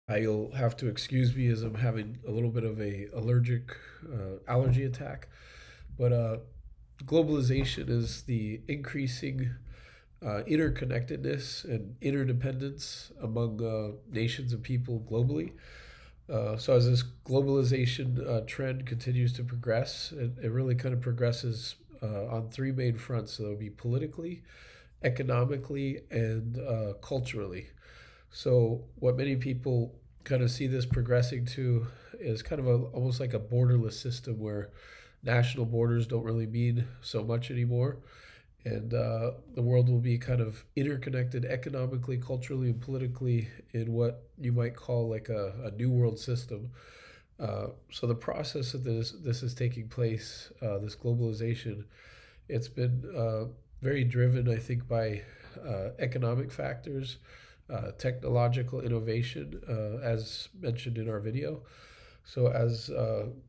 You'll have to excuse me as I'm having a little bit of a allergic allergy attack. But globalization is the increasing interconnectedness and interdependence among nations and people globally. So as this globalization trend continues to progress, it really kind of progresses on three main fronts. So it'll be politically, economically, and culturally. So what many people kind of see this progressing to is kind of almost like a borderless system where national borders don't really mean so much anymore, and the world will be kind of interconnected economically, culturally, and politically in what you might call like a new world system. So the process of this is taking place, this globalization. It's been very driven, I think, by economic factors, technological innovation, as mentioned in our video. So, as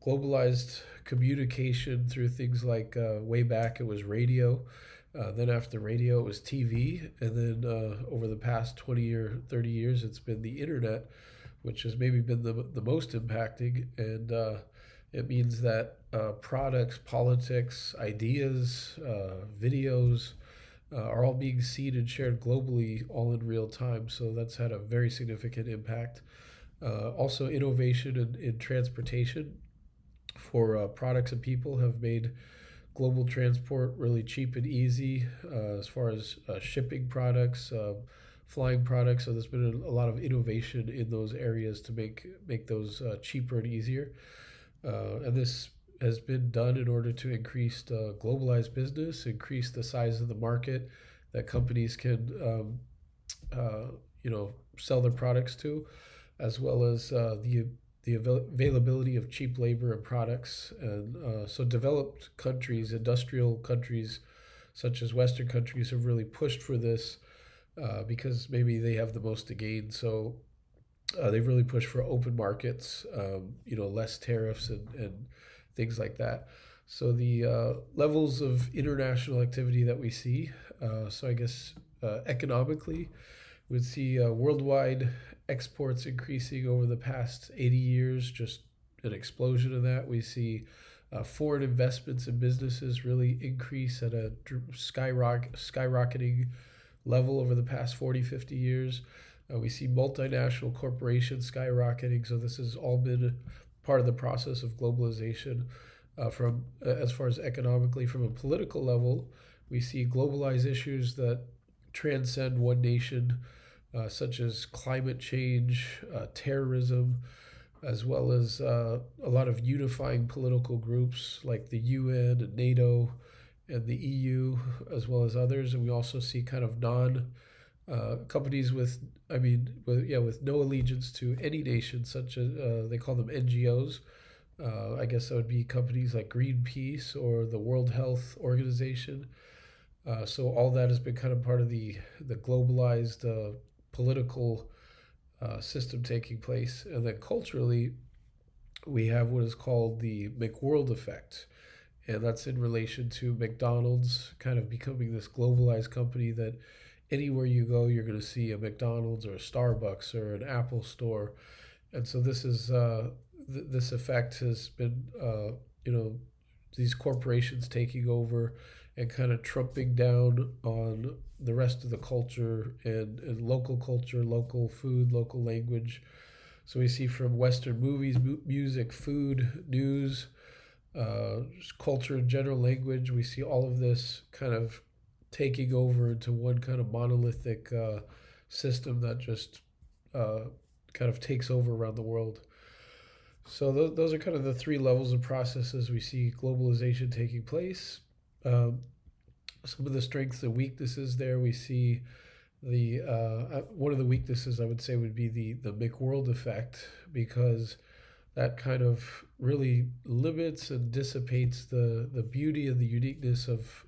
globalized communication through things like way back, it was radio. Then, after radio, it was TV. And then, over the past 20 or 30 years, it's been the internet, which has maybe been the most impacting. And it means that products, politics, ideas, videos, are all being seen and shared globally, all in real time. So that's had a very significant impact. Also, innovation in transportation for products and people have made global transport really cheap and easy as far as shipping products, flying products. So there's been a lot of innovation in those areas to make those cheaper and easier. And this has been done in order to increase globalized business, increase the size of the market that companies can, uh, sell their products to, as well as the availability of cheap labor and products. And so, developed countries, industrial countries, such as Western countries, have really pushed for this because maybe they have the most to gain. So they've really pushed for open markets, less tariffs and things like that. So the levels of international activity that we see, so I guess economically, we'd see worldwide exports increasing over the past 80 years, just an explosion of that. We see foreign investments in businesses really increase at a skyrocketing level over the past 40, 50 years. We see multinational corporations skyrocketing. So this has all been part of the process of globalization. From as far as economically, from a political level, we see globalized issues that transcend one nation, such as climate change, terrorism, as well as a lot of unifying political groups like the UN and NATO and the EU, as well as others. And we also see kind of non companies with, with no allegiance to any nation, such as they call them NGOs. I guess that would be companies like Greenpeace or the World Health Organization. So all that has been kind of part of the globalized political system taking place, and then culturally, we have what is called the McWorld effect, and that's in relation to McDonald's kind of becoming this globalized company that anywhere you go, you're going to see a McDonald's or a Starbucks or an Apple store. And so this effect has been, you know, these corporations taking over and kind of trumping down on the rest of the culture and local culture, local food, local language. So we see from Western movies, music, food, news, culture, general language, we see all of this kind of taking over into one kind of monolithic system that just uh, kind of takes over around the world. So those are kind of the three levels of processes we see globalization taking place. Um, some of the strengths and weaknesses there we see the one of the weaknesses I would say would be the McWorld effect, because that kind of really limits and dissipates the beauty and the uniqueness of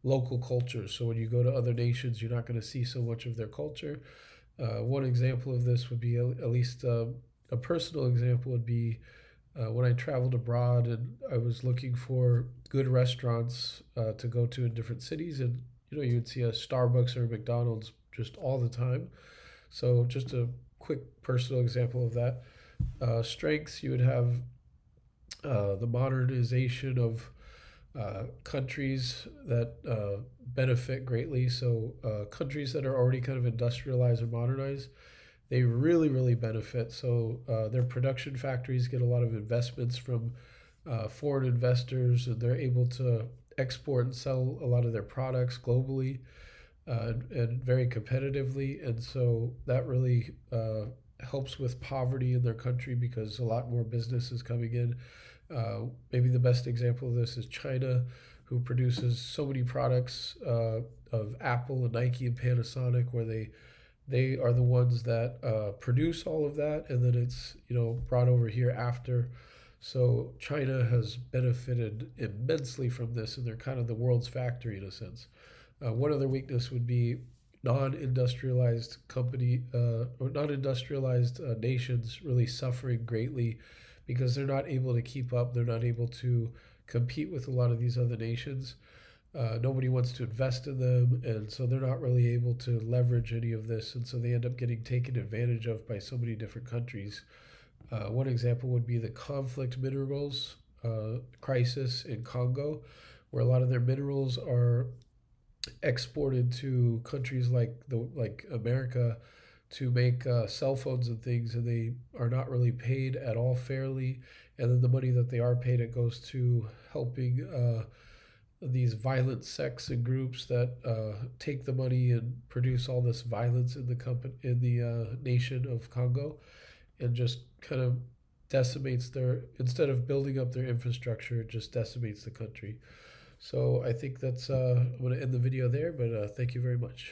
local cultures. So when you go to other nations, you're not going to see so much of their culture. One example of this would be, at least a personal example, would be when I traveled abroad and I was looking for good restaurants to go to in different cities, and you would see a Starbucks or a McDonald's just all the time. So just a quick personal example of that. Strengths, you would have the modernization of countries that benefit greatly. So, countries that are already kind of industrialized or modernized, they really, really benefit. So, their production factories get a lot of investments from foreign investors, and they're able to export and sell a lot of their products globally and very competitively. And so that really helps with poverty in their country because a lot more business is coming in. Maybe the best example of this is China, who produces so many products of Apple and Nike and Panasonic, where they are the ones that produce all of that, and then it's brought over here after. So China has benefited immensely from this, and they're kind of the world's factory in a sense. One other weakness would be non-industrialized or non-industrialized nations really suffering greatly because they're not able to keep up. They're not able to compete with a lot of these other nations. Nobody wants to invest in them, and so they're not really able to leverage any of this, and so they end up getting taken advantage of by so many different countries. One example would be the conflict minerals crisis in Congo, where a lot of their minerals are exported to countries like America to make cell phones and things, and they are not really paid at all fairly. And then the money that they are paid, it goes to helping these violent sects and groups that take the money and produce all this violence in the nation of Congo, and just kind of decimates their instead of building up their infrastructure, it just decimates the country. So I think I'm going to end the video there, but thank you very much.